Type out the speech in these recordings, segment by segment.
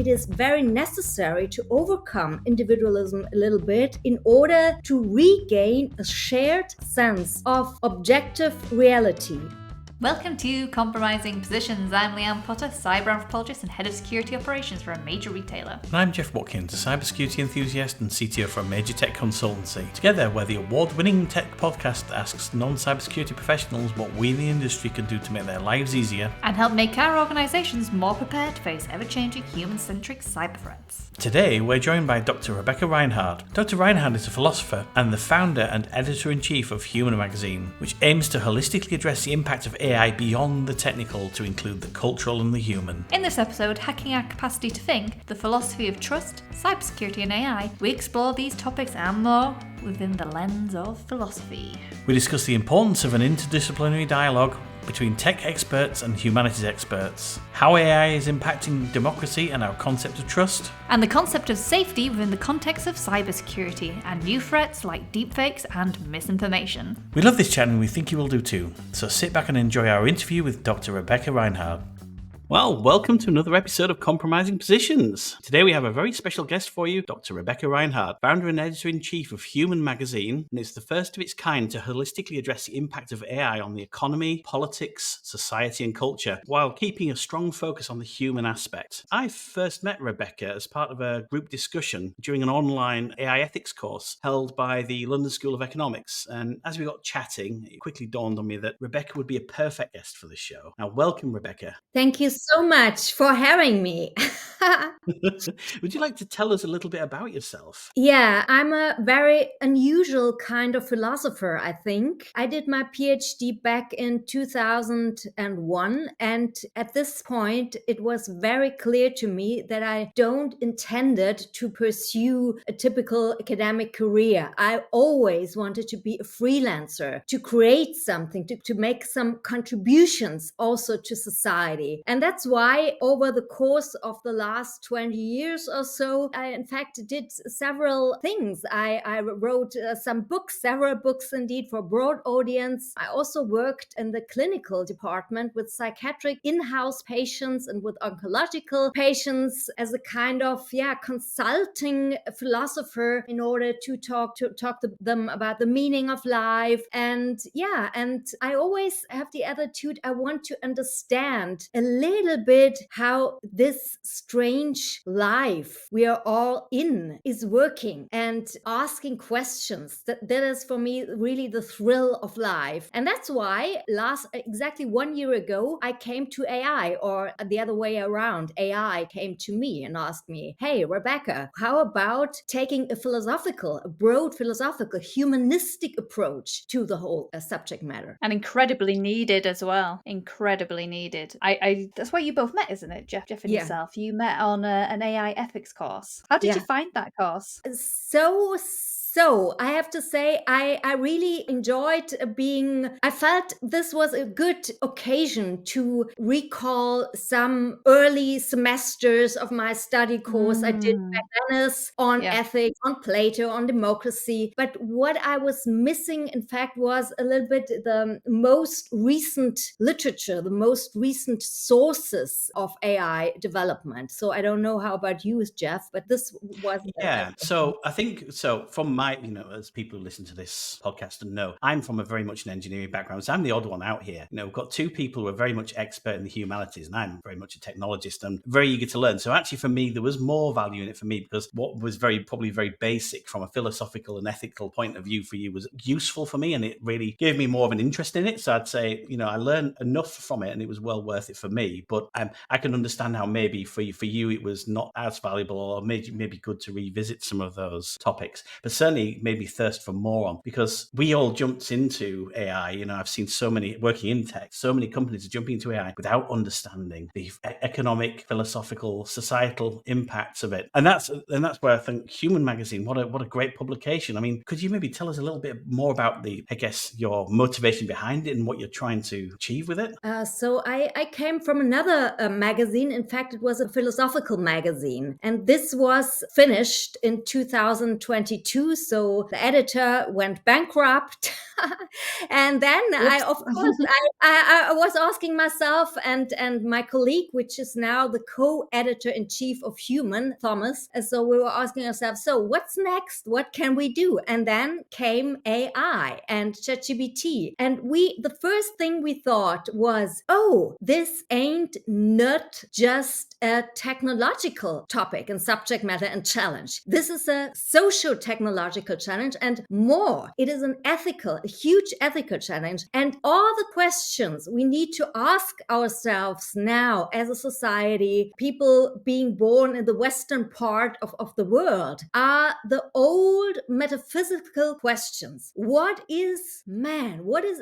it is very necessary to overcome individualism a little bit in order to regain a shared sense of objective reality. Welcome to Compromising Positions. I'm Leanne Potter, cyber anthropologist and head of security operations for a major retailer. And I'm Jeff Watkins, a cybersecurity enthusiast and CTO for a major tech consultancy. Together, we're the award-winning tech podcast that asks non-cybersecurity professionals what we in the industry can do to make their lives easier and help make our organizations more prepared to face ever-changing human-centric cyber threats. Today, we're joined by Dr. Rebekka Reinhard. Dr. Reinhard is a philosopher and the founder and editor-in-chief of Human magazine, which aims to holistically address the impact of AI beyond the technical to include the cultural and the human. In this episode, Hacking Our Capacity to Think, the philosophy of trust, cybersecurity and AI, we explore these topics and more within the lens of philosophy. We discuss the importance of an interdisciplinary dialogue between tech experts and humanities experts, how AI is impacting democracy and our concept of trust, and the concept of safety within the context of cybersecurity and new threats like deepfakes and misinformation. We love this channel and we think you will do too, so sit back and enjoy our interview with Dr. Rebekka Reinhard. Well, welcome to another episode of Compromising Positions. Today we have a very special guest for you, Dr. Rebekka Reinhard, founder and editor-in-chief of Human magazine, and it's the first of its kind to holistically address the impact of AI on the economy, politics, society and culture, while keeping a strong focus on the human aspect. I first met Rebekka as part of a group discussion during an online AI ethics course held by the London School of Economics, and as we got chatting, it quickly dawned on me that Rebekka would be a perfect guest for this show. Now, welcome, Rebekka. Thank you so much for having me. Would you like to tell us a little bit about yourself? Yeah, I'm a very unusual kind of philosopher, I think. I did my PhD back in 2001, and at this point, it was very clear to me that I don't intended to pursue a typical academic career. I always wanted to be a freelancer, to create something, to make some contributions also to society. And that's why over the course of the last 20 years or so, I in fact did several things. I wrote several books indeed for broad audience. I also worked in the clinical department with psychiatric in-house patients and with oncological patients as a kind of consulting philosopher in order to talk to them about the meaning of life. And I always have the attitude I want to understand a little bit how this strange life we are all in is working and asking questions. That is for me really the thrill of life. And that's why exactly 1 year ago, I came to AI, or the other way around. AI came to me and asked me, hey, Rebekka, how about taking a broad philosophical, humanistic approach to the whole subject matter? And incredibly needed as well. Incredibly needed. I that's why you both met, isn't it, Jeff and yourself? You met on an AI ethics course. How did you find that course? So I have to say, I really enjoyed I felt this was a good occasion to recall some early semesters of my study course. I did Venice on ethics, on Plato, on democracy. But what I was missing, in fact, was a little bit the most recent literature, the most recent sources of AI development. So I don't know how about you, Jeff, but this was... So I think, from my, as people who listen to this podcast and know, I'm from a very much an engineering background, so I'm the odd one out here. We've got two people who are very much expert in the humanities, and I'm very much a technologist and very eager to learn. So actually for me, there was more value in it for me because what was probably very basic from a philosophical and ethical point of view for you was useful for me, and it really gave me more of an interest in it. So I'd say, I learned enough from it and it was well worth it for me. But I can understand how maybe for you it was not as valuable, or maybe good to revisit some of those topics. But certainly maybe thirst for more on, because we all jumped into AI. I've seen so many, working in tech, so many companies are jumping into AI without understanding the economic, philosophical, societal impacts of it. And that's where I think Human magazine, what a great publication. I mean, could you maybe tell us a little bit more about your motivation behind it and what you're trying to achieve with it? So I came from another magazine. In fact, it was a philosophical magazine, and this was finished in 2022. So the editor went bankrupt. And then Whoops. of course, I was asking myself and my colleague, which is now the co-editor in chief of Human, Thomas. And so we were asking ourselves, so what's next? What can we do? And then came AI and ChatGPT. And the first thing we thought was, oh, this ain't not just a technological topic and subject matter and challenge. This is a social technological challenge and more. It is a huge ethical challenge. And all the questions we need to ask ourselves now as a society, people being born in the Western part of the world, are the old metaphysical questions. What is man? What is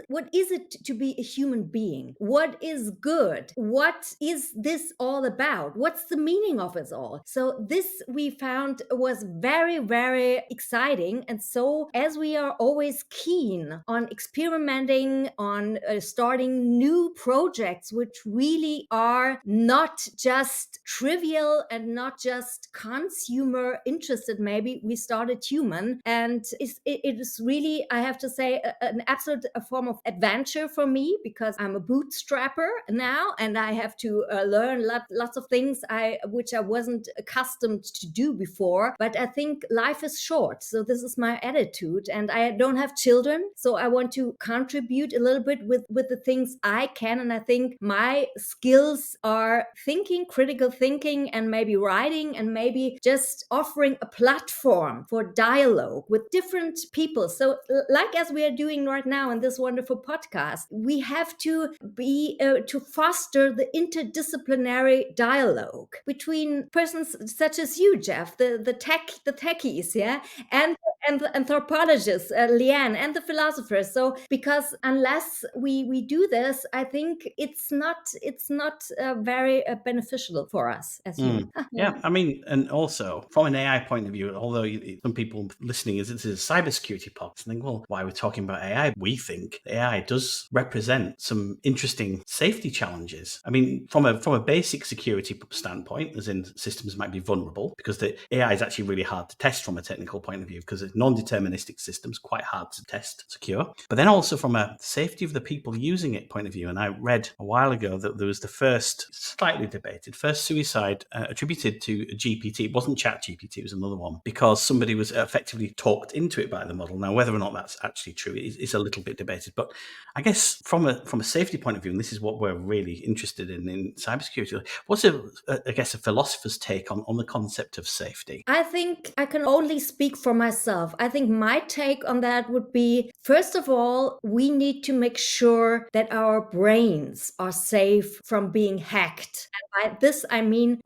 it to be a human being? What is good? What is this all about? What's the meaning of it all? So this we found was very, very exciting. And so as we are always keen on experimenting, on starting new projects, which really are not just trivial and not just consumer interested, maybe we started Human. And it is really, I have to say, an absolute form of adventure for me, because I'm a bootstrapper now and I have to learn lots of things which I wasn't accustomed to do before. But I think life is short, so this is my attitude. And I don't have children, so I want to contribute a little bit with the things I can. And I think my skills are thinking, critical thinking, and maybe writing, and maybe just offering a platform for dialogue with different people. So like as we are doing right now in this wonderful podcast, we have to be to foster the interdisciplinary dialogue between persons such as you, Jeff, the techies, yeah, and the anthropologists, Leanne, and the philosophers. So because unless we do this, I think it's not very beneficial for us as humans. Yeah, I mean, and also from an AI point of view, although some people listening is this is a cybersecurity podcast, and think, well, why are we talking about AI? We think AI does represent some interesting safety challenges. I mean, from a basic security standpoint, as in systems might be vulnerable, because the AI is actually really hard to test from a technical point of view, because it's non-deterministic systems, quite hard to test secure. But then also from a safety of the people using it point of view, and I read a while ago that there was the first, slightly debated, first suicide attributed to a GPT. It wasn't ChatGPT, it was another one, because somebody was effectively talked into it by the model. Now, whether or not that's actually true is a little bit debated. But I guess from a safety point of view, and this is what we're really interested in cybersecurity, what's I guess a philosopher's take on the concept of safety? I think I can only speak for myself. I think my take on that would be, first of all, we need to make sure that our brains are safe from being hacked. And by this, I mean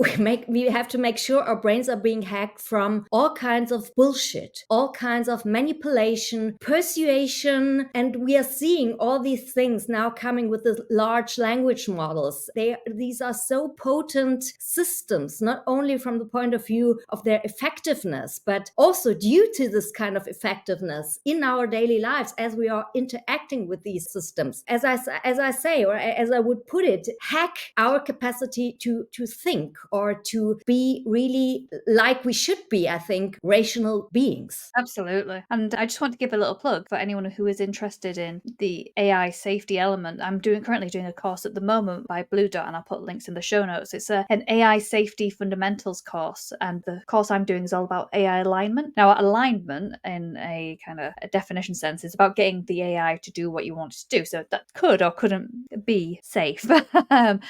we have to make sure our brains are being hacked from all kinds of bullshit, all kinds of manipulation, persuasion. And we are seeing all these things now coming with the large language models. These are so potent systems, not only from the point of view of their effectiveness, but also due to this kind of effectiveness in our daily lives as we are interacting with these systems. As I say, or as I would put it, hack our capacity to think or to be really like we should be, I think, rational beings. Absolutely. And I just want to give a little plug for anyone who is interested in the AI safety element. I'm currently doing a course at the moment by Blue Dot, and I'll put links in the show notes. It's an AI safety fundamentals course, and the course I'm doing is all about AI alignment. Now, alignment in a kind of a definition sense is about getting the AI to do what you want it to do. So that could or couldn't be safe.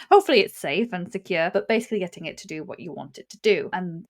Hopefully it's safe and secure, but basically getting it to do what you want it to do. And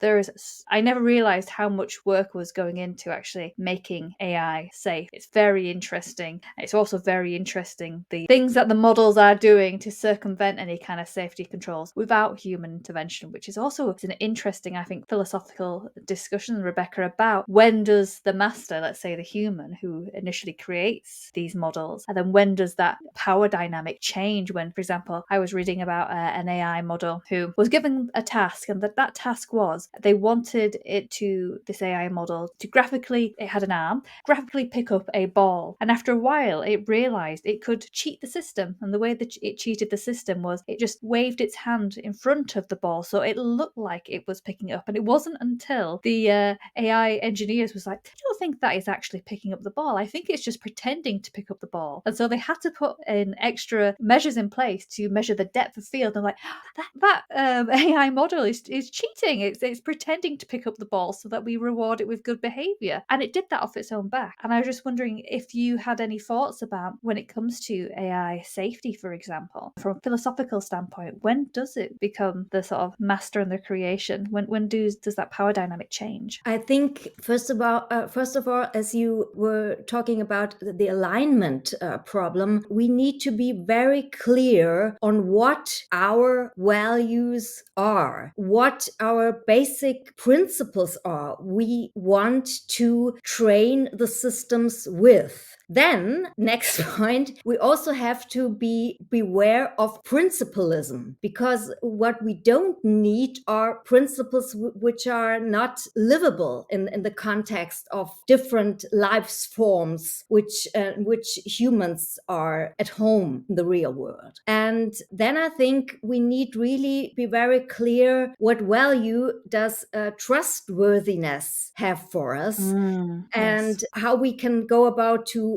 I never realized how much work was going into actually making AI safe. It's very interesting. It's also very interesting the things that the models are doing to circumvent any kind of safety controls without human intervention, which is also an interesting, I think, philosophical discussion, Rebekka, about when does the master, let's say the human who initially creates these models, and then when does that power dynamic change when, for example, I was reading about an AI model who was given a task, and that task was they wanted this AI model to graphically, it had an arm, graphically pick up a ball. And after a while, it realized it could cheat the system. And the way that it cheated the system was it just waved its hand in front of the ball. So it looked like it was picking it up. And it wasn't until the AI engineers was like, I don't think that is actually picking up the ball. I think it's just pretending to pick up the ball. And so they had to put in extra measures in place to measure the depth of field. And like, that AI model is cheating. It's pretending to pick up the ball so that we reward it with good behavior. And it did that off its own back. And I was just wondering if you had any thoughts about when it comes to AI safety, for example, from a philosophical standpoint, when does it become the sort of master and the creation? When does that power dynamic change? I think first of all, as you were talking about the alignment problem, we need to be very clear on what our values are, what our basic principles are. We want to train the systems with. Then, next point, we also have to beware of principalism, because what we don't need are principles which are not livable in the context of different life forms which humans are at home in the real world. And then I think we need really be very clear, what value does trustworthiness have for us, and how we can go about to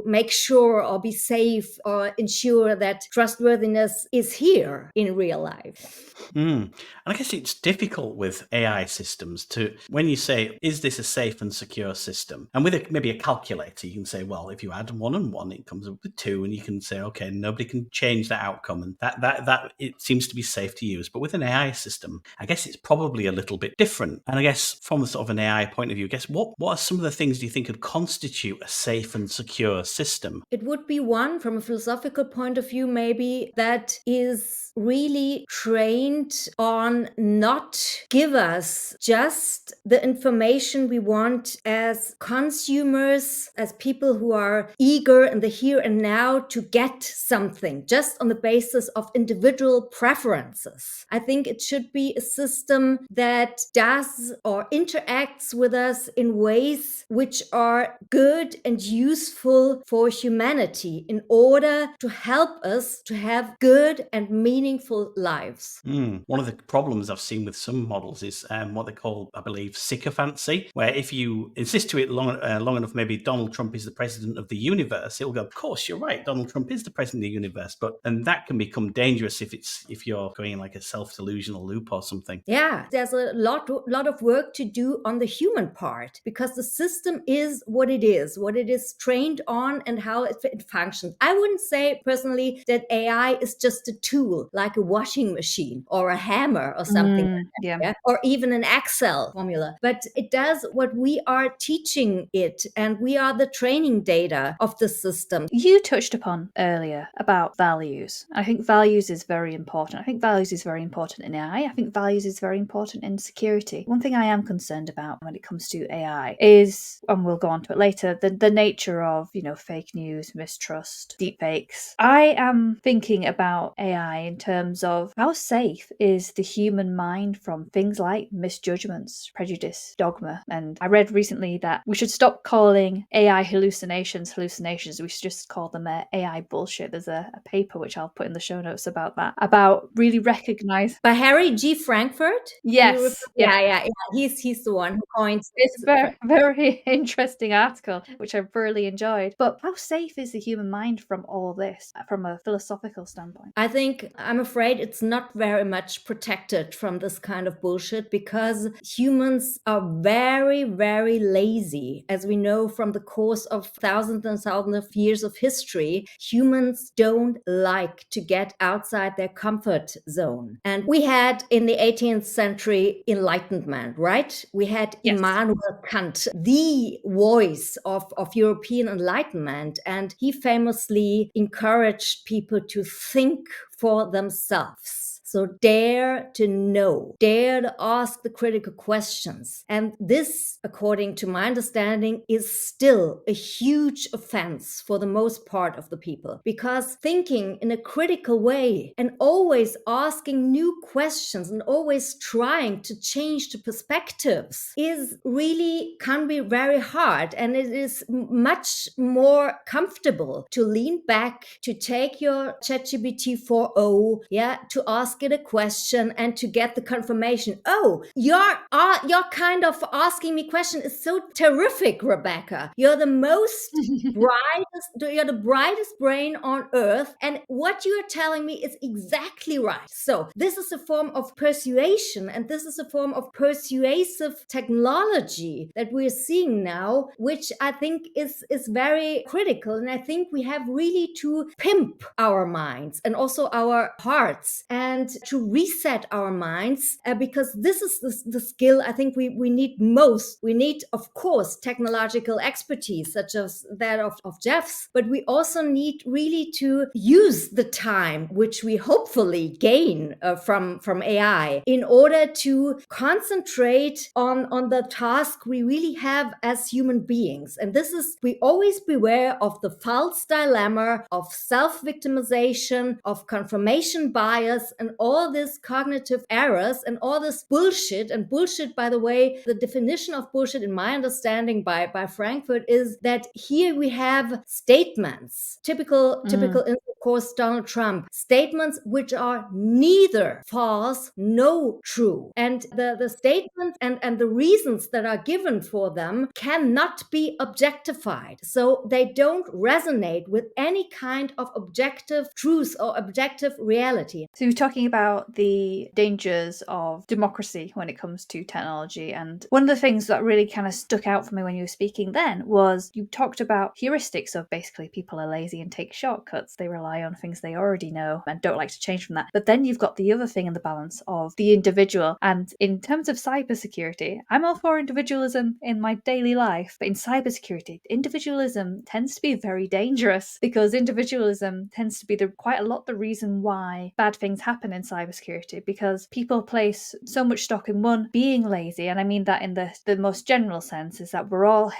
make sure or be safe or ensure that trustworthiness is here in real life. And I guess it's difficult with AI systems to, when you say, is this a safe and secure system? And with maybe a calculator, you can say, well, if you add 1 and 1, it comes up with 2, and you can say, okay, nobody can change that outcome, and that it seems to be safe to use. But with an AI system, I guess it's probably a little bit different. And I guess from a sort of an AI point of view, I guess what are some of the things do you think could constitute a safe and secure system? It would be one, from a philosophical point of view, maybe, that is really trained on not give us just the information we want as consumers, as people who are eager in the here and now to get something just on the basis of individual preferences. I think it should be a system that does or interacts with us in ways which are good and useful for humanity in order to help us to have good and meaningful lives. One of the problems I've seen with some models is what they call, I believe, sycophancy, where if you insist to it long enough, maybe Donald Trump is the president of the universe, it'll go, of course, you're right, Donald Trump is the president of the universe. And that can become dangerous if you're going in like a self-delusional loop or something. Yeah, there's a lot of work to do on the human part, because the system is what it is trained on, and how it functions. I wouldn't say personally that AI is just a tool, like a washing machine or a hammer or something like that, Yeah. yeah? Or even an Excel formula, but it does what we are teaching it, and we are the training data of the system. You touched upon earlier about values. I think values is very important. I think values is very important in AI. I think values is very important in security. One thing I am concerned about when it comes to AI is, and we'll go on to it later, the nature of, fake news, mistrust, deepfakes. I am thinking about AI in terms of how safe is the human mind from things like misjudgments, prejudice, dogma. And I read recently that we should stop calling AI hallucinations. We should just call them AI bullshit. There's a paper which I'll put in the show notes about that, about really recognize. By Harry G. Frankfurt? Yes. Yeah. He's the one who coins It's a very, very interesting article, which I thoroughly enjoyed. But how safe is the human mind from all this, from a philosophical standpoint? I think, I'm afraid it's not very much protected from this kind of bullshit, because humans are very, very lazy. As we know from the course of thousands and thousands of years of history, humans don't like to get outside their comfort zone. And we had in the 18th century Enlightenment, right? We had Yes. Immanuel Kant, the voice of European Enlightenment, and he famously encouraged people to think for themselves. So dare to know, dare to ask the critical questions. And this, according to my understanding, is still a huge offense for the most part of the people, because thinking in a critical way and always asking new questions and always trying to change the perspectives can be very hard. And it is much more comfortable to lean back, to take your ChatGPT 4.0, to ask it a question and to get the confirmation. Oh, your kind of asking me question is so terrific, Rebekka. You're the most you're the brightest brain on earth, and what you're telling me is exactly right. So this is a form of persuasion, and this is a form of persuasive technology that we're seeing now, which I think is very critical. And I think we have really to pimp our minds and also our hearts, and to reset our minds, because this is the skill I think we need most. We need, of course, technological expertise such as that of Jeff's, but we also need really to use the time which we hopefully gain from AI in order to concentrate on the task we really have as human beings. And this is, we always beware of the false dilemma of self-victimization, of confirmation bias, and all these cognitive errors and all this bullshit. And bullshit, by the way, the definition of bullshit in my understanding by Frankfurt is that here we have statements, typical of course Donald Trump, statements which are neither false nor true, and the statements and the reasons that are given for them cannot be objectified, so they don't resonate with any kind of objective truth or objective reality. So you're talking about the dangers of democracy when it comes to technology, and one of the things that really kind of stuck out for me when you were speaking then was you talked about heuristics of basically people are lazy and take shortcuts. They rely on things they already know and don't like to change from that. But then you've got the other thing in the balance of the individual. And in terms of cybersecurity, I'm all for individualism in my daily life, but in cybersecurity, individualism tends to be very dangerous, because individualism tends to be quite a lot the reason why bad things happen in cybersecurity, because people place so much stock in one being lazy, and I mean that in the most general sense, is that we're all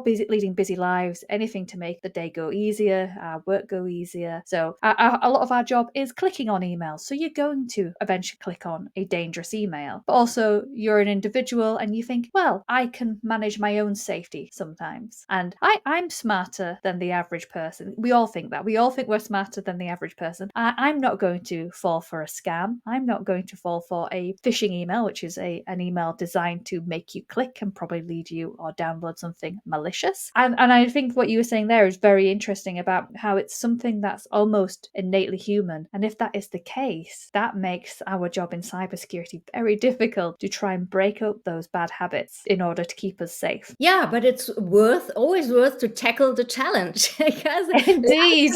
busy leading busy lives, anything to make the day go easier, our work go easier. So a lot of our job is clicking on emails, so you're going to eventually click on a dangerous email, but also you're an individual and you think, well, I can manage my own safety sometimes, and I'm smarter than the average person. We all think that. We all think we're smarter than the average person. I'm not going to fall for a scam. I'm not going to fall for a phishing email, which is an email designed to make you click and probably lead you or download something malicious. And I think what you were saying there is very interesting about how it's something that's almost innately human. And if that is the case, that makes our job in cybersecurity very difficult to try and break up those bad habits in order to keep us safe. Yeah, but it's always worth to tackle the challenge because Indeed.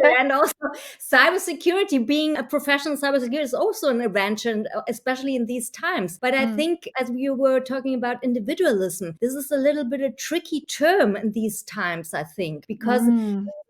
and also cybersecurity, being a professional cybersecurity is also an adventure, especially in these times. But I think, as we were talking about individualism, this is a little bit a tricky term in these times, I think, because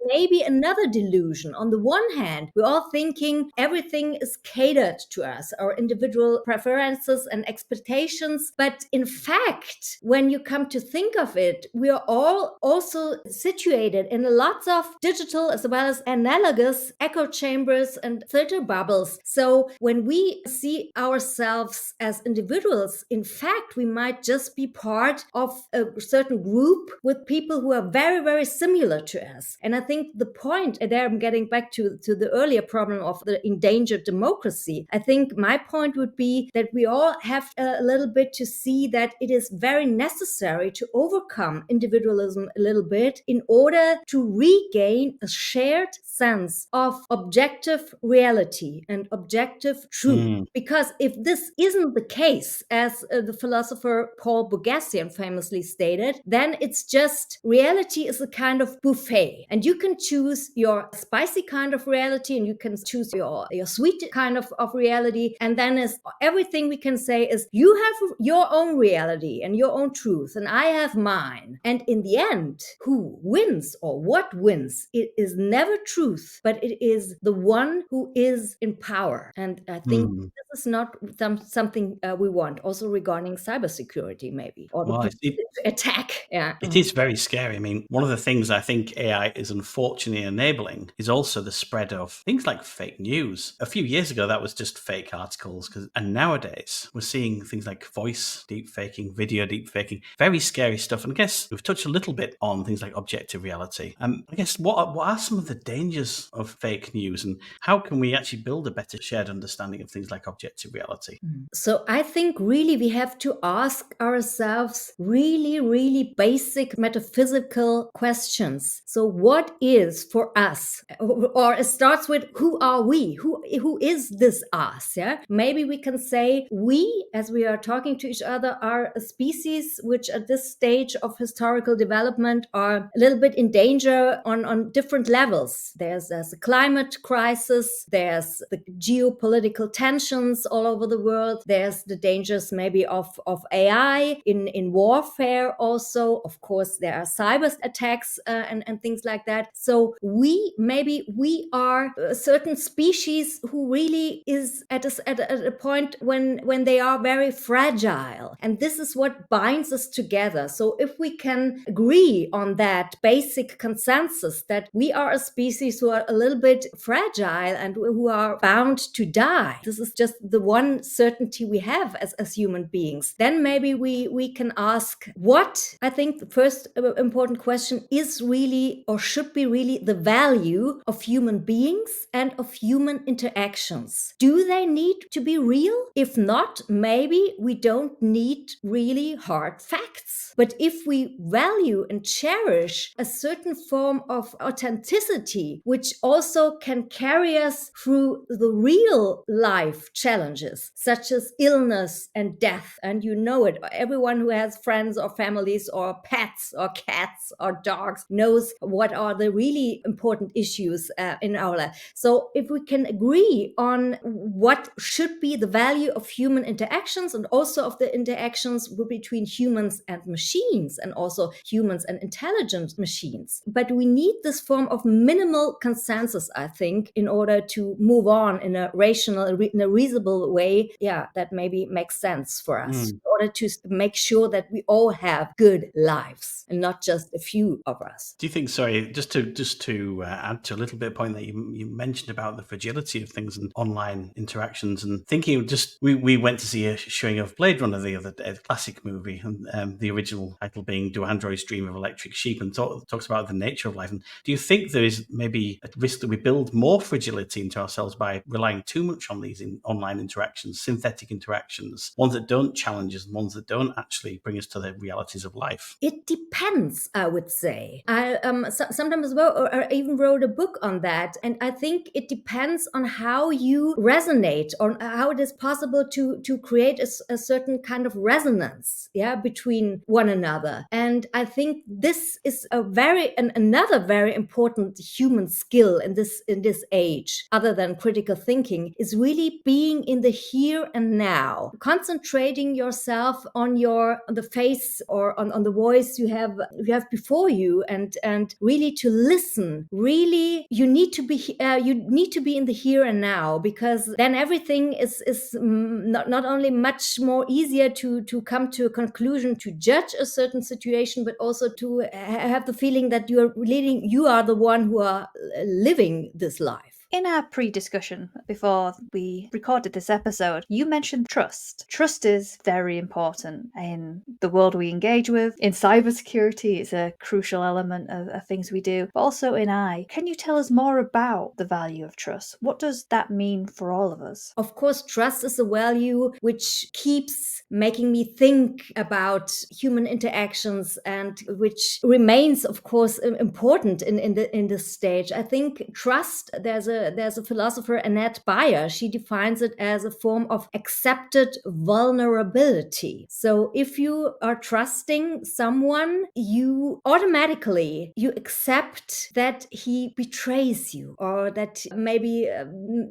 maybe another delusion. On the one hand, we're all thinking everything is catered to us, our individual preferences and expectations. But in fact, when you come to think of it, we are all also situated in lots of digital as well as analogous echo chambers and filter bubbles. So when we see ourselves as individuals, in fact, we might just be part of a certain group with people who are very, very similar to us. And I think the point, and there I'm getting back to the earlier problem of the endangered democracy. I think my point would be that we all have a little bit to see that it is very necessary to overcome individualism a little bit in order to regain a shared sense of objective reality and objective truth. Because if this isn't the case, as the philosopher Paul Bourgassian famously stated, then it's just reality is a kind of buffet, and you can choose your spicy kind of reality and you can choose your sweet kind of reality, and then is everything we can say is you have your own reality and your own truth and I have mine, and in the end who wins or what wins, it is never truth, but it is the one who is in power. And I think this is not something we want, also regarding cybersecurity, maybe, or the potential to attack. It is very scary. I mean, one of the things I think AI is unfortunately enabling is also the spread of things like fake news. A few years ago, that was just fake articles, and nowadays we're seeing things like voice deepfaking, video deepfaking, very scary stuff. And I guess we've touched a little bit on things like objective reality. I guess what are some of the dangers dangers of fake news, and how can we actually build a better shared understanding of things like objective reality? So I think really we have to ask ourselves really, really basic metaphysical questions. So what is for us? Or it starts with who are we? Who is this us? Yeah. Maybe we can say we, as we are talking to each other, are a species which at this stage of historical development are a little bit in danger on different levels. There's a climate crisis, there's the geopolitical tensions all over the world, there's the dangers maybe of AI in warfare also. Of course, there are cyber attacks and things like that. So we are a certain species who really is at a point when they are very fragile. And this is what binds us together. So if we can agree on that basic consensus that we are a species who are a little bit fragile and who are bound to die, this is just the one certainty we have as human beings, then maybe we can ask what, I think the first important question is really, or should be really, the value of human beings and of human interactions. Do they need to be real? If not, maybe we don't need really hard facts. But if we value and cherish a certain form of authenticity, which also can carry us through the real life challenges, such as illness and death, and you know it, everyone who has friends or families or pets or cats or dogs knows what are the really important issues in our life. So if we can agree on what should be the value of human interactions and also of the interactions between humans and machines and also humans and intelligent machines. But we need this form of minimal consensus, I think, in order to move on in a rational, in a reasonable way. Yeah, that maybe makes sense for us in order to make sure that we all have good lives and not just a few of us. Do you think, sorry, just to add to a little bit of point that you mentioned about the fragility of things and online interactions, and thinking just we went to see a showing of Blade Runner the other day, the classic movie, and the original title being "Do Androids Dream of Electric Sheep?" and talks about the nature of life. And do you think there is maybe a risk that we build more fragility into ourselves by relying too much on these online interactions, synthetic interactions, ones that don't challenge us, and ones that don't actually bring us to the realities of life? It depends, I would say. I sometimes wrote, or even wrote a book on that, and I think it depends on how you resonate, on how it is possible to create a certain kind of resonance, yeah, between one another. And I think this is another very important human skill in this age, other than critical thinking, is really being in the here and now, concentrating yourself on the face or on the voice you have before you, and really to listen. Really, you need to be in the here and now, because then everything is not only much more easier to come to a conclusion, to judge a certain situation, but also to have the feeling that you are the one who are living this life. In our pre-discussion before we recorded this episode, you mentioned trust. Trust is very important in the world we engage with. In cybersecurity, it's a crucial element of things we do, but also in AI. Can you tell us more about the value of trust? What does that mean for all of us? Of course, trust is a value which keeps making me think about human interactions and which remains, of course, important in this stage. I think trust, there's a philosopher, Annette Beyer, she defines it as a form of accepted vulnerability. So if you are trusting someone, you automatically accept that he betrays you, or that maybe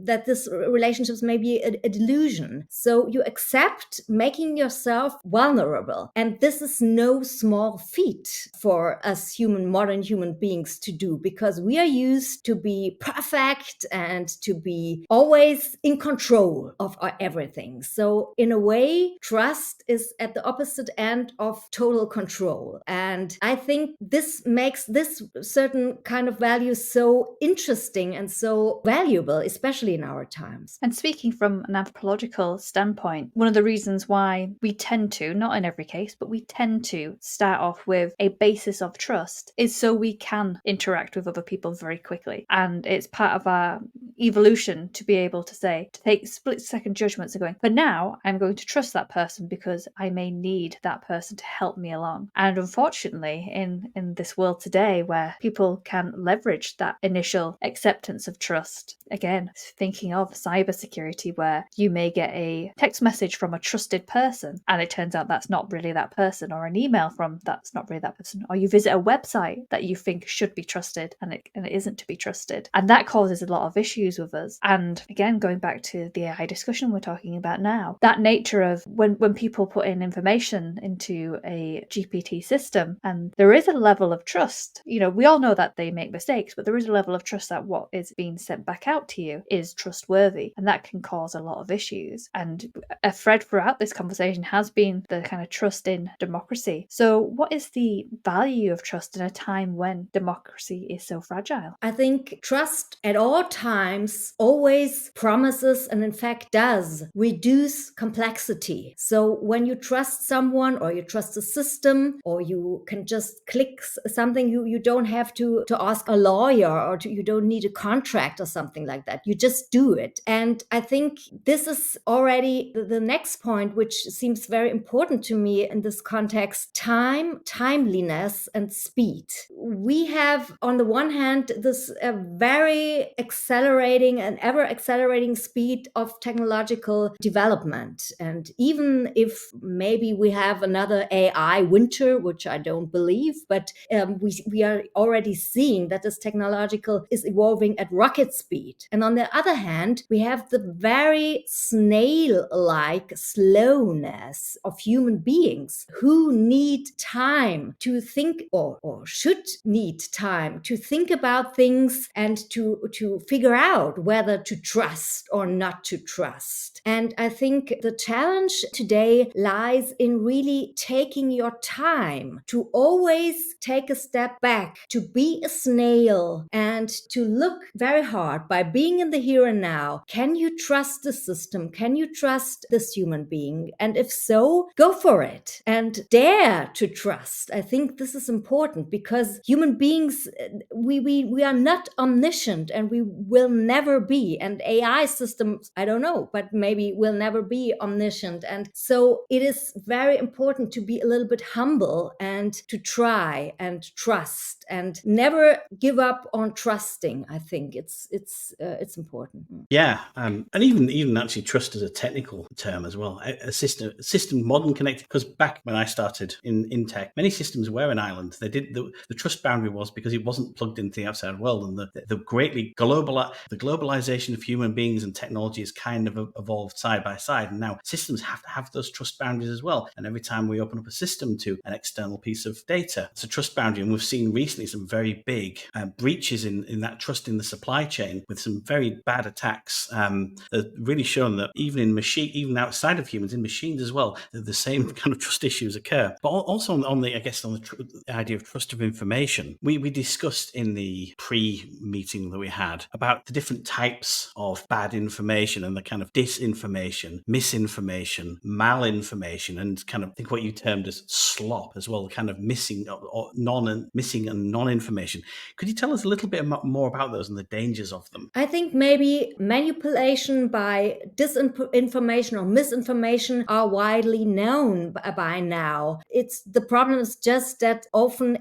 that this relationships may be a delusion. So you accept making yourself vulnerable, and this is no small feat for us modern human beings to do, because we are used to be perfect correct and to be always in control of everything. So in a way, trust is at the opposite end of total control. And I think this makes this certain kind of value so interesting and so valuable, especially in our times. And speaking from an anthropological standpoint, one of the reasons why we tend to, not in every case, but we tend to start off with a basis of trust is so we can interact with other people very quickly. And it's part of our evolution to be able to say, to take split-second judgments of going, for now, I'm going to trust that person because I may need that person to help me along. And unfortunately, in this world today where people can leverage that initial acceptance of trust, again, thinking of cybersecurity, where you may get a text message from a trusted person and it turns out that's not really that person, or an email from that's not really that person, or you visit a website that you think should be trusted and it isn't to be trusted. And that causes a lot of issues with us. And again, going back to the AI discussion we're talking about now, that nature of when people put in information into a GPT system and there is a level of trust, we all know that they make mistakes, but there is a level of trust that what is being sent back out to you is trustworthy, and that can cause a lot of issues. And a thread throughout this conversation has been the kind of trust in democracy. So what is the value of trust in a time when democracy is so fragile? I think trust at all times always promises and in fact does reduce complexity. So when you trust someone or you trust a system or you can just click something, you don't have to ask a lawyer or you don't need a contract or something like that. You just do it. And I think this is already the next point, which seems very important to me in this context: timeliness, and speed. We have, on the one hand, this very accelerating and ever accelerating speed of technological development. And even if maybe we have another AI winter, which I don't believe, but we are already seeing that this technological is evolving at rocket speed. And on the other hand, we have the very snail-like slowness of human beings who need time to think, or should need time to think about things and to figure out whether to trust or not to trust. And I think the challenge today lies in really taking your time to always take a step back, to be a snail and to look very hard by being in the here and now. Can you trust the system? Can you trust this human being? And if so, go for it and dare to trust. I think this is important because human beings, we are not omniscient and we will never be. And AI systems, I don't know, but maybe will never be omniscient. And so it is very important to be a little bit humble and to try and trust and never give up on trusting. I think it's important. Yeah, and even actually trust as a technical term as well. A system modern connected, because back when I started in tech, many systems were an island. They did the trust boundary was because it wasn't plugged into the outside world, and the globalization of human beings and technology has kind of evolved side by side, and now systems have to have those trust boundaries as well. And every time we open up a system to an external piece of data, it's a trust boundary, and we've seen recently some very big breaches in that trust in the supply chain with some very bad attacks. That really shown that even outside of humans, in machines as well, the same kind of trust issues occur. But also on the idea of trust of information, we discussed in the pre-meeting that we had about the different types of bad information and the kind of disinformation, misinformation, malinformation, and kind of think what you termed as slop as well, kind of missing and non-information. Could you tell us a little bit more about those and the dangers of them? I think maybe manipulation by disinformation or misinformation are widely known by now. The problem is just that often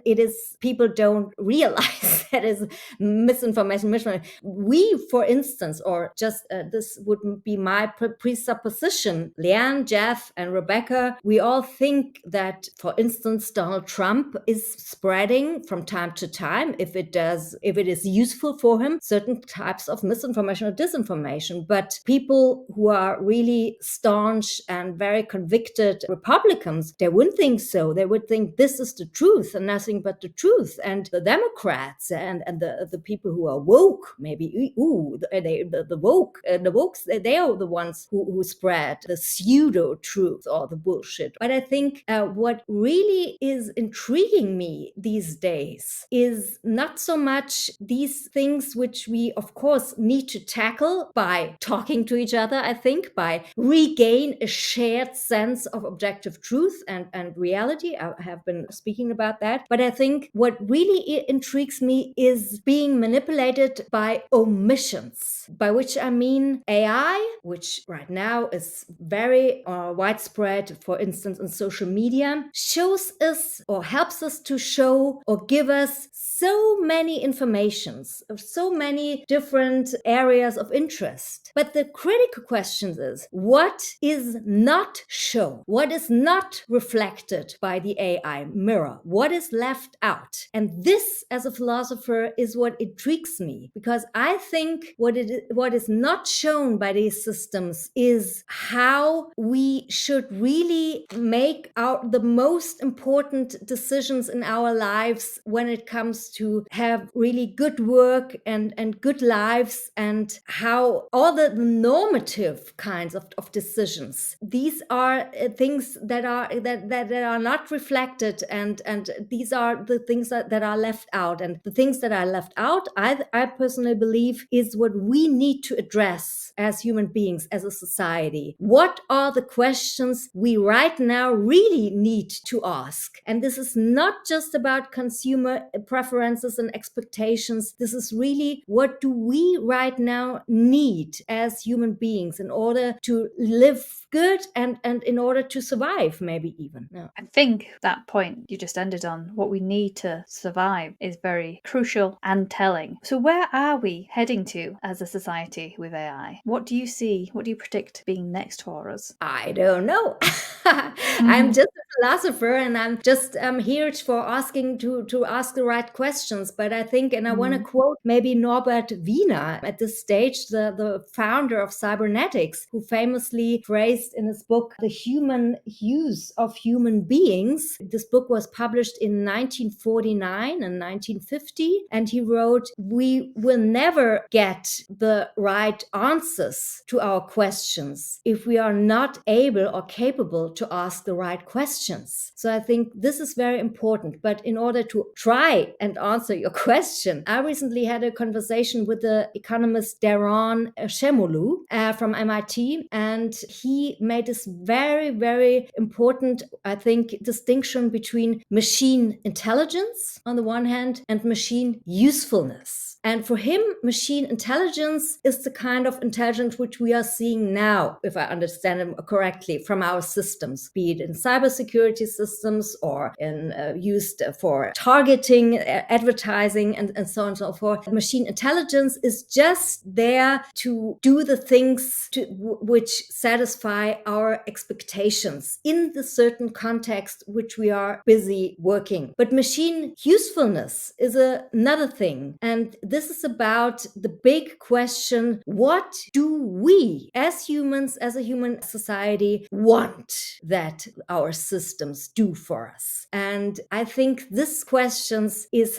people don't realize that is misinformation. We, for instance, or just this would be my presupposition, Leanne, Jeff, and Rebekka, we all think that, for instance, Donald Trump is spreading from time to time, if it is useful for him, certain types of misinformation or disinformation. But people who are really staunch and very convicted Republicans, they wouldn't think so. They would think this is the truth and nothing but the truth. And the Democrats and the people who are woke, maybe, ooh, the woke, the wokes, they are the ones who spread the pseudo truth or the bullshit. But I think what really is intriguing me these days is not so much these things which we, of course, need to tackle by talking to each other, I think, by regain a shared sense of objective truth and reality. I have been speaking about that. But I think what really intrigues me is being manipulated by omissions, by which I mean AI, which right now is very widespread, for instance, in social media, shows us or helps us to show or give us so many informations of so many different areas of interest. But the critical question is, what is not shown? What is not reflected by the AI mirror? What is left out? And this, as a philosopher, is what intrigues me, because I think what is not shown by these systems is how we should really make the most important decisions in our lives when it comes to have really good work and good lives, and how all the normative kinds of decisions, these are things that are not reflected, and these are the things that are left out. And the things that are left out, I personally believe, is what we need to address as human beings, as a society. What are the questions we right now really need to ask? And this is not just about consumer preferences and expectations. This is really, what do we right now need as human beings in order to live good and in order to survive, maybe even. Yeah. I think that point you just ended on, what we need to survive, is very crucial and telling. So where are we heading to as a society with AI? What do you see? What do you predict being next for us? I don't know. I'm just a philosopher, and I'm just here for asking to ask the right questions. But I think, and I want to quote maybe Norbert Wiener at this stage, the founder of cybernetics, who famously phrased in his book The Human Use of Human Beings. This book was published in 1949 and 1950, and he wrote, "We will never get the right answers to our questions if we are not able or capable to ask the right questions." So I think this is very important. But in order to try and answer your question, I recently had a conversation with the economist Daron Shemolu from MIT, and he made this very, very important, I think, distinction between machine intelligence on the one hand and machine usefulness. And for him, machine intelligence is the kind of intelligence which we are seeing now, if I understand him correctly, from our systems, be it in cybersecurity systems or in used for targeting, advertising, and so on and so forth. Machine intelligence is just there to do the things which satisfy our expectations in the certain context which we are busy working. But machine usefulness is another thing. And this is about the big question: what do we as humans, as a human society, want that our systems do for us? And I think this question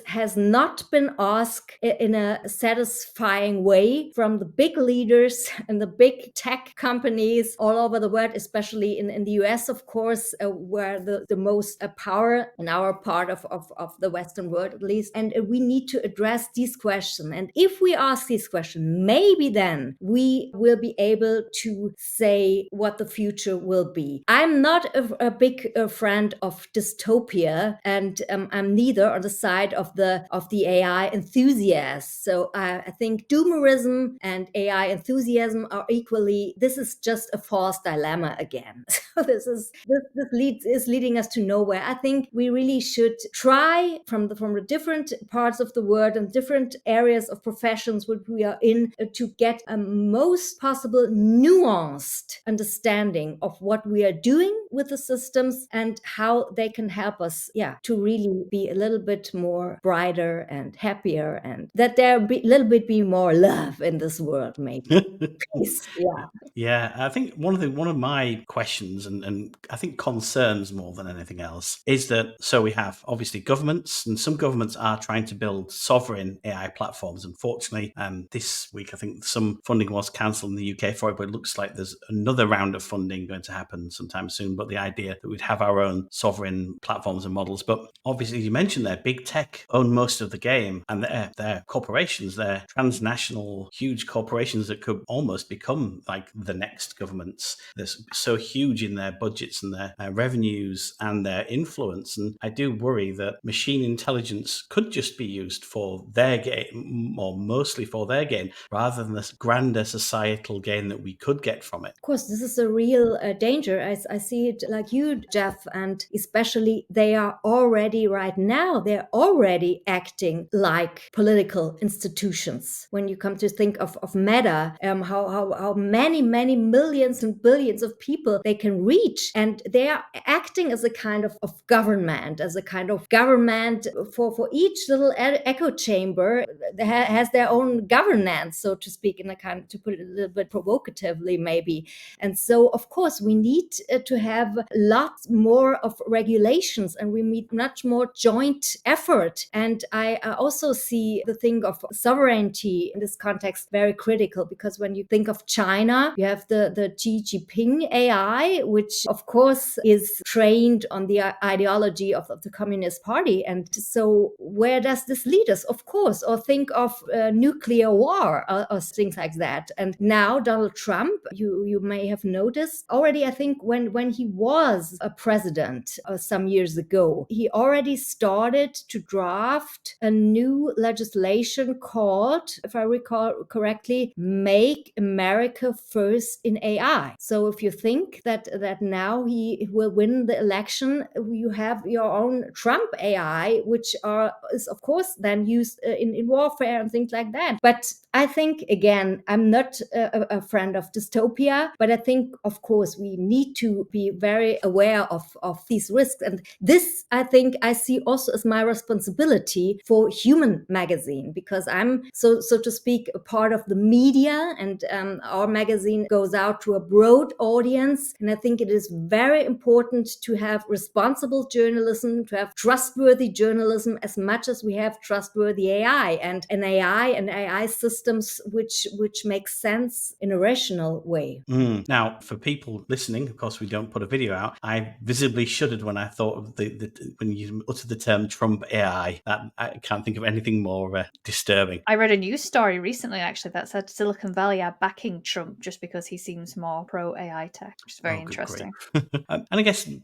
has not been asked in a satisfying way from the big leaders and the big tech companies all over the world, especially in the US, of course, where the most power in our part of the Western world, at least. And we need to address these questions. And if we ask these questions, maybe then we will be able to say what the future will be. I'm not a big friend of dystopia, and I'm neither on the side of the AI enthusiasts. So I think doomerism and AI enthusiasm are equally. This is just a false dilemma again. So this is leading us to nowhere. I think we really should try from the different parts of the world and different areas of professions which we are in to get a most possible nuanced understanding of what we are doing with the systems and how they can help us, to really be a little bit more brighter and happier, and that there be a little bit be more love in this world, maybe. Peace. Yeah. Yeah, I think one of my questions and I think concerns more than anything else is that, so we have obviously governments, and some governments are trying to build sovereign AI platforms. Unfortunately, this week I think some funding was cancelled in the UK for it, but it looks like there's another round of funding going to happen sometime soon. But the idea that we'd have our own sovereign platforms and models. But obviously, you mentioned there, big tech own most of the game, and they're corporations, they're transnational, huge corporations that could almost become like the next governments. They're so huge in their budgets and their revenues and their influence. And I do worry that machine intelligence could just be used for their gain, or mostly for their gain, rather than this grander societal gain that we could get from it. Of course, this is a real danger. I see it like you, Jeff, and especially they are already right now, they're already acting like political institutions. When you come to think of Meta, how many millions and billions of people they can reach, and they are acting as a kind of government, for each little echo chamber has their own governance, so to speak, in a kind, to put it a little bit provocatively, maybe. And so, of course, we need to have lots more of regulations, and we need much more joint effort. And I also see the thing of sovereignty in this context very critical, because when you think of China, you have the Xi Jinping AI, which of course is trained on the ideology of the Communist Party. And so where does this lead us? Of course, or think of nuclear war or things like that. And now Donald Trump, you may have noticed already, I think when he was a president some years ago, he already started to draft a new legislation called, if I recall correctly, Make America First in AI. So if you think that now he will win the election, you have your own Trump AI, which is of course then used in warfare and things like that. But I think, again, I'm not a friend of dystopia, but I think, of course, we need to be very aware of these risks. And this, I think, I see also as my responsibility for Human Magazine, because I'm, so to speak, a part of the media, and our magazine goes out to a broad audience. And I think it is very important to have responsible journalism, to have trustworthy journalism, as much as we have trustworthy AI, and an AI and AI systems which make sense in a rational way. Now, for people listening, of course, we don't put a video out. I visibly shuddered when I thought of when you uttered the term Trump AI. That I can't think of anything more disturbing. I read a news story recently, actually, that said Silicon Valley are backing Trump just because he seems more pro AI tech, which is very interesting. And I guess we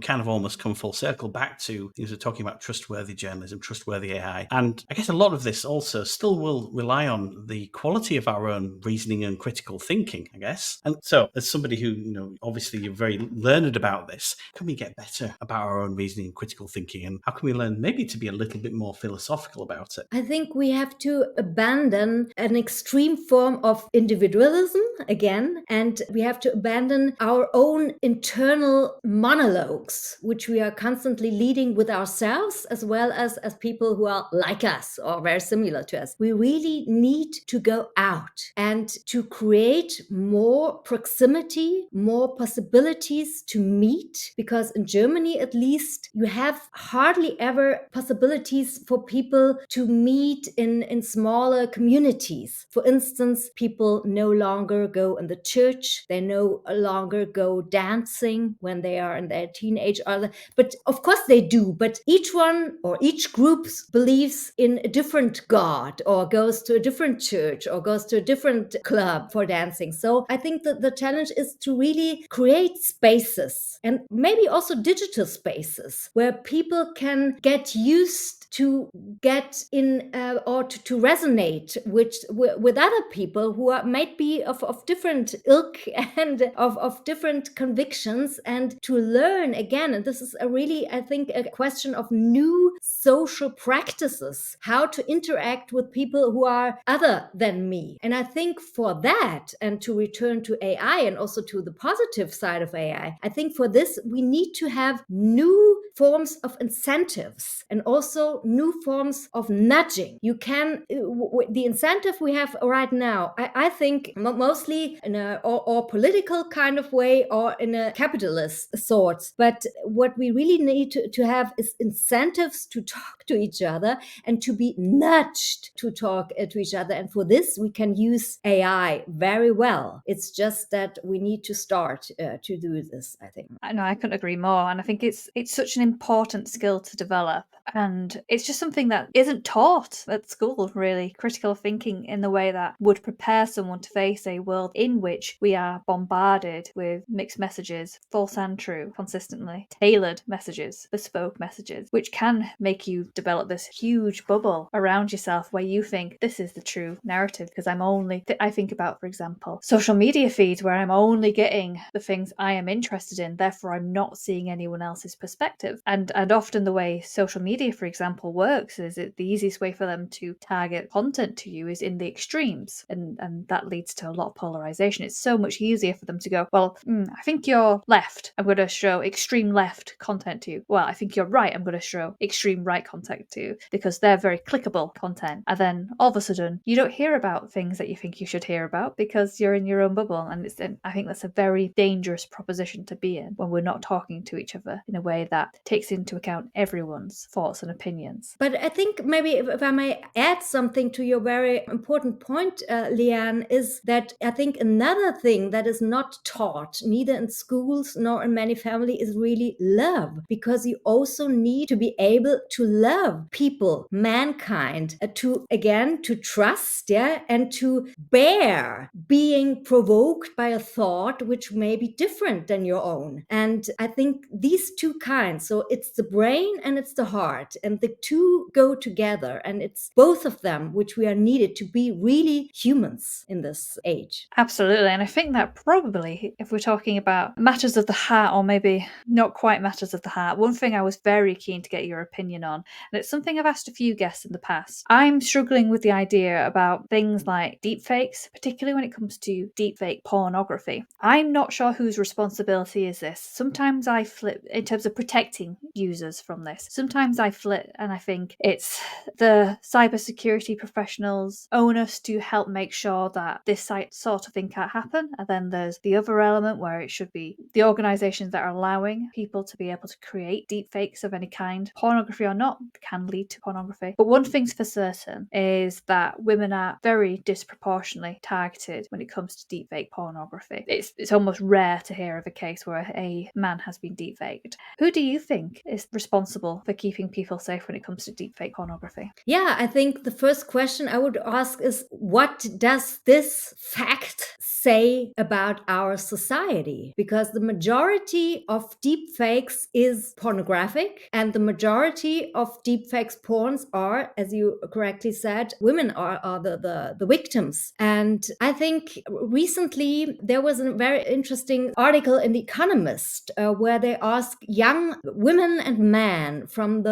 kind of almost come full circle back to talking about trustworthy journalism, trustworthy AI. And I guess a lot of this also still will rely on the quality of our own reasoning and critical thinking, I guess. And so, as somebody who, obviously you're very learned about this, how can we get better about our own reasoning and critical thinking? And how can we learn maybe to be a little bit more philosophical about it? I think we have to abandon an extreme form of individualism again, and we have to abandon our own internal monologues, which we are constantly leading with ourselves, as well as people who are like us or very similar to us. We really need to go out and to create more proximity, more possibilities to meet, because in Germany, at least, you have hardly ever possibilities for people to meet in smaller communities. For instance, people no longer go in the church, they no longer go dancing when they are in their teenage years. But of course they do, but each one or each group believes in a different god, or goes to a different church, or goes to a different club for dancing. So I think that the challenge is to really create spaces, and maybe also digital spaces, where people can get used to get in or to resonate with other people who might be of different ilk and of different convictions, and to learn again. And this is I think, a question of new social practices, how to interact with people who are other than me. And I think for that, and to return to AI and also to the positive side of AI, I think for this we need to have new forms of incentives and also new forms of nudging. You can, the incentive we have right now, I think mostly in a or political kind of way or in a capitalist sort. But what we really need to have is incentives to talk to each other and to be nudged to talk to each other. And for this, we can use AI very well. It's just that we need to start to do this, I think. I know, I couldn't agree more. And I think it's such an important skill to develop. And it's just something that isn't taught at school, really. Critical thinking in the way that would prepare someone to face a world in which we are bombarded with mixed messages, false and true, consistently, tailored messages, bespoke messages, which can make you develop this huge bubble around yourself where you think this is the true narrative because I think about, for example, social media feeds where I'm only getting the things I am interested in, therefore I'm not seeing anyone else's perspective. And often the way social media, for example, works is the easiest way for them to target content to you is in the extremes, and that leads to a lot of polarization. It's so much easier for them to go, well, I think you're left, I'm going to show extreme left content to you. Well, I think you're right, I'm going to show extreme right content to you, because they're very clickable content. And then all of a sudden you don't hear about things that you think you should hear about because you're in your own bubble. And I think that's a very dangerous proposition to be in when we're not talking to each other in a way that takes into account everyone's thoughts and opinions. But I think maybe if I may add something to your very important point, Leanne, is that I think another thing that is not taught, neither in schools nor in many families, is really love. Because you also need to be able to love people, mankind, to trust, yeah, and to bear being provoked by a thought which may be different than your own. And I think these two kinds, so it's the brain and it's the heart, and the two go together, and it's both of them which we are needed to be really humans in this age. Absolutely. And I think that probably, if we're talking about matters of the heart, or maybe not quite matters of the heart, one thing I was very keen to get your opinion on, and it's something I've asked a few guests in the past. I'm struggling with the idea about things like deepfakes, particularly when it comes to deepfake pornography. I'm not sure whose responsibility is this. Sometimes I flip in terms of protecting users from this. Sometimes I flip and I think it's the cybersecurity professionals' onus to help make sure that this sort of thing can't happen. And then there's the other element where it should be the organizations that are allowing people to be able to create deepfakes of any kind, pornography or not, can lead to pornography. But one thing's for certain is that women are very disproportionately targeted when it comes to deepfake pornography. It's almost rare to hear of a case where a man has been deepfaked. Who do you think is responsible for keeping people safe when it comes to deepfake pornography? Yeah, I think the first question I would ask is, what does this fact say about our society? Because the majority of deepfakes is pornographic, and the majority of deepfakes porns are, as you correctly said, women are the victims. And I think recently there was a very interesting article in The Economist where they asked young women and men from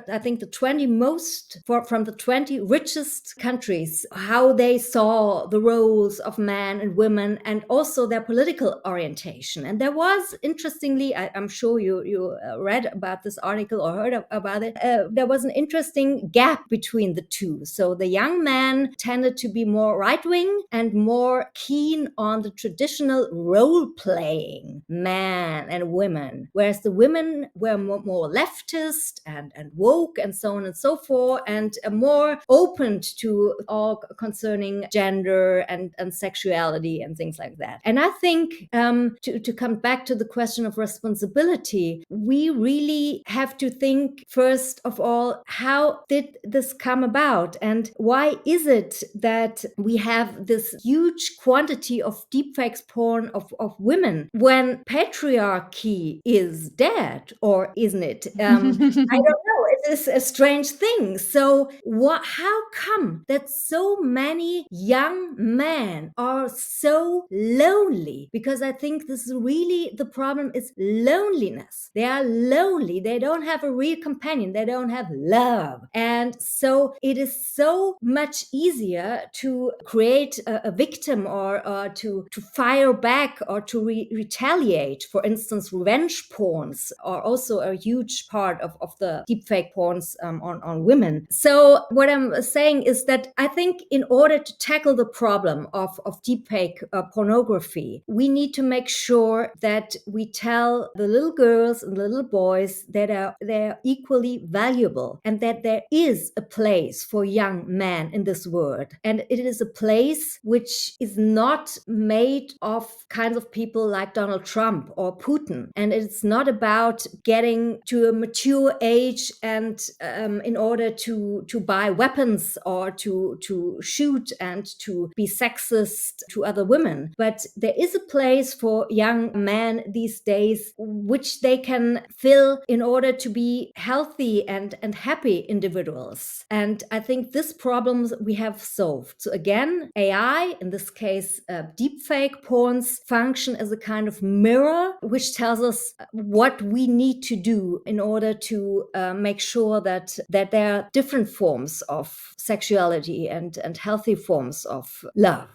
I think the 20 richest countries how they saw the roles of men and women and also their political orientation. And there was, interestingly, I'm sure you read about this article or heard about it, there was an interesting gap between the two. So the young men tended to be more right-wing and more keen on the traditional role-playing man and women, whereas the women were more leftist and woke and so on and so forth, and more open to all concerning gender and sexuality and things like that. And I think to come back to the question of responsibility, we really have to think first of all, how did this come about, and why is it that we have this huge quantity of deepfakes porn of women when patriarchy is dead, or isn't it? I don't know. this is a strange thing. So how come that so many young men are so lonely? Because I think this is really the problem is loneliness. They are lonely. They don't have a real companion. They don't have love. And so it is so much easier to create a victim or to fire back or to retaliate. For instance, revenge porns are also a huge part of the deepfake porns on women. So what I'm saying is that I think in order to tackle the problem of deepfake pornography, we need to make sure that we tell the little girls and the little boys that they're equally valuable and that there is a place for young men in this world. And it is a place which is not made of kinds of people like Donald Trump or Putin. And it's not about getting to a mature age and in order to buy weapons or to shoot and to be sexist to other women. But there is a place for young men these days which they can fill in order to be healthy and happy individuals. And I think this problem we have solved. So again, AI, in this case, deepfake porns, function as a kind of mirror which tells us what we need to do in order to make sure that there are different forms of sexuality and healthy forms of love.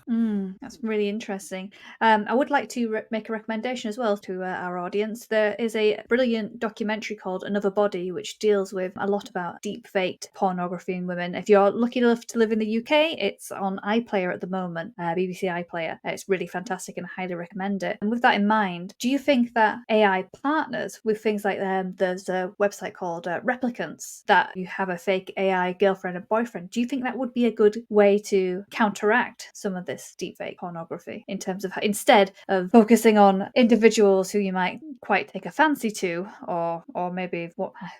That's really interesting. I would like to make a recommendation as well to our audience. There is a brilliant documentary called Another Body, which deals with a lot about deep-faked pornography in women. If you're lucky enough to live in the UK, it's on iPlayer at the moment, BBC iPlayer. It's really fantastic and I highly recommend it. And with that in mind, do you think that AI partners with things like there's a website called Replicants, that you have a fake AI girlfriend and boyfriend? Do you think that would be a good way to counteract some of this deepfake pornography in terms of instead of focusing on individuals who you might quite take a fancy to, or maybe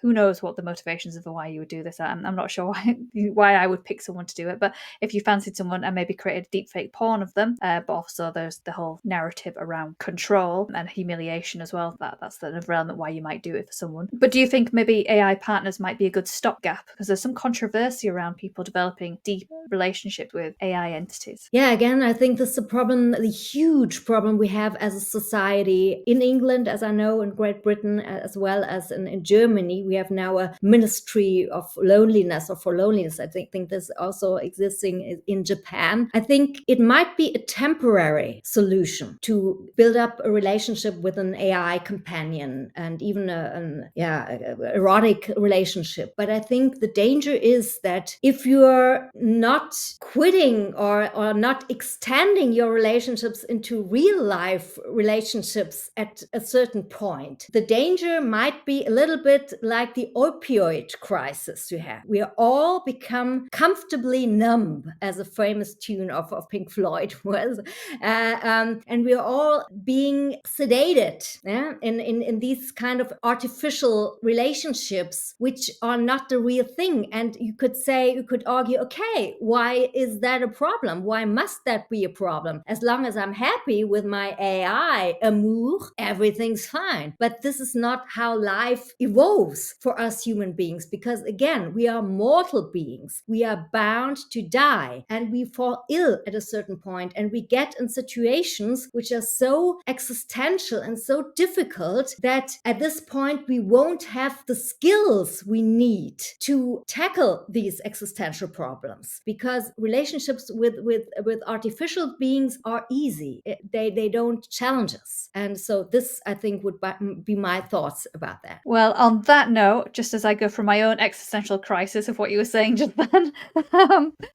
who knows what the motivations of why you would do this? I'm not sure why I would pick someone to do it, but if you fancied someone and maybe created a deepfake porn of them, but also there's the whole narrative around control and humiliation as well. That's another element why you might do it for someone. But do you think maybe AI partners might be a good stopgap? Because there's some controversy around people developing deep relationships with AI entities. Yeah, again, I think this is a problem, the huge problem we have as a society in England, as I know, in Great Britain, as well as in Germany. We have now a ministry of loneliness or for loneliness. I think this also existing in Japan. I think it might be a temporary solution to build up a relationship with an AI companion and even an erotic relationship. But I think the danger is that if you're not quitting or not extending your relationships into real life relationships at a certain point, the danger might be a little bit like the opioid crisis you have. We are all become comfortably numb, as a famous tune of Pink Floyd was, and we are all being sedated in these kind of artificial relationships, which are not the real thing. And you could argue, okay, why is that a problem? Why must that be a problem? As long as I'm happy with my AI amour, everything's fine. But this is not how life evolves for us human beings, because again, we are mortal beings. We are bound to die and we fall ill at a certain point, and we get in situations which are so existential and so difficult that at this point we won't have the skills we need to tackle these existential problems, because relationships with artificial beings are easy. They don't challenge us. And so this, I think, would be my thoughts about that. Well, on that note, just as I go through my own existential crisis of what you were saying just then,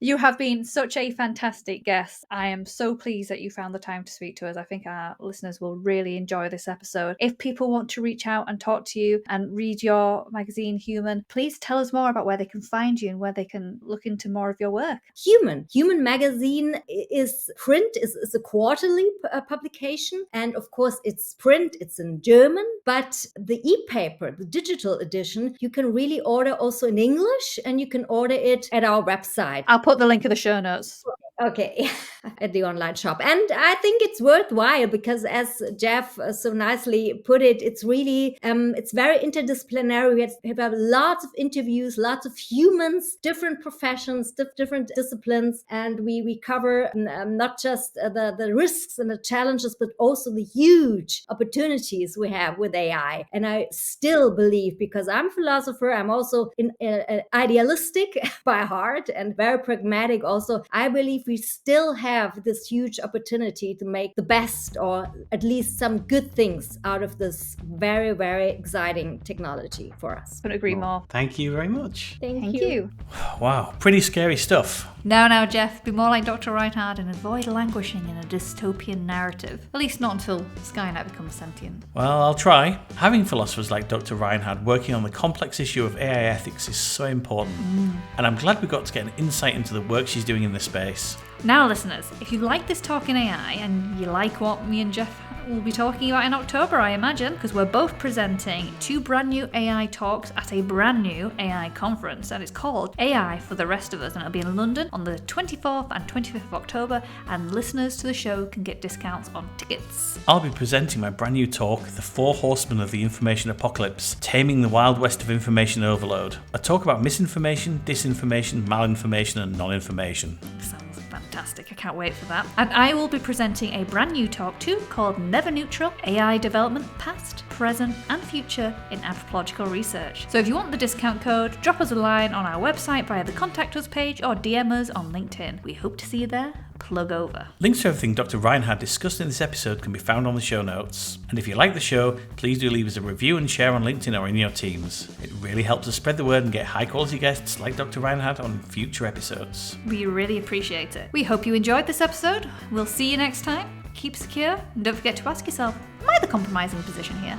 you have been such a fantastic guest. I am so pleased that you found the time to speak to us. I think our listeners will really enjoy this episode. If people want to reach out and talk to you and read your magazine, Human, please tell us more about where they can find you and where they can look into more of your work. Human magazine is print, is a quarterly publication. And of course, it's print, it's in German, but the e-paper, the digital edition, you can really order also in English, and you can order it at our website. I'll put the link in the show notes. Okay, at the online shop. And I think it's worthwhile because, as Jeff so nicely put it, it's really, it's very interdisciplinary. We have lots of interviews, lots of humans, different professions, different disciplines, and we cover not just the risks and the challenges, but also the huge opportunities we have with AI. And I still believe, because I'm a philosopher, I'm also idealistic by heart and very pragmatic also. I believe we still have this huge opportunity to make the best, or at least some good things out of this very, very exciting technology for us. Couldn't agree more. Thank you very much. Thank Thank you. Wow, pretty scary stuff. Now, Jeff, be more like Dr. Reinhard and avoid languishing in a dystopian narrative. At least not until Skynet becomes sentient. Well, I'll try. Having philosophers like Dr. Reinhard working on the complex issue of AI ethics is so important. And I'm glad we got to get an insight into the work she's doing in this space. Now, listeners, if you like this talk in AI and you like what me and Jeff will be talking about in October, I imagine, because we're both presenting 2 brand new AI talks at a brand new AI conference, and it's called AI for the Rest of Us, and it'll be in London on the 24th and 25th of October, and listeners to the show can get discounts on tickets. I'll be presenting my brand new talk, The 4 Horsemen of the Information Apocalypse, Taming the Wild West of Information Overload. A talk about misinformation, disinformation, malinformation and non-information. Sounds fantastic. I can't wait for that. And I will be presenting a brand new talk too called Never Neutral, AI Development, Past, Present and Future in Anthropological Research. So if you want the discount code, drop us a line on our website via the Contact Us page or DM us on LinkedIn. We hope to see you there. Plug over. Links to everything Dr. Reinhard discussed in this episode can be found on the show notes. And if you like the show, please do leave us a review and share on LinkedIn or in your teams. It really helps us spread the word and get high quality guests like Dr. Reinhard on future episodes. We really appreciate it. We hope you enjoyed this episode. We'll see you next time. Keep secure and don't forget to ask yourself, am I the compromising position here?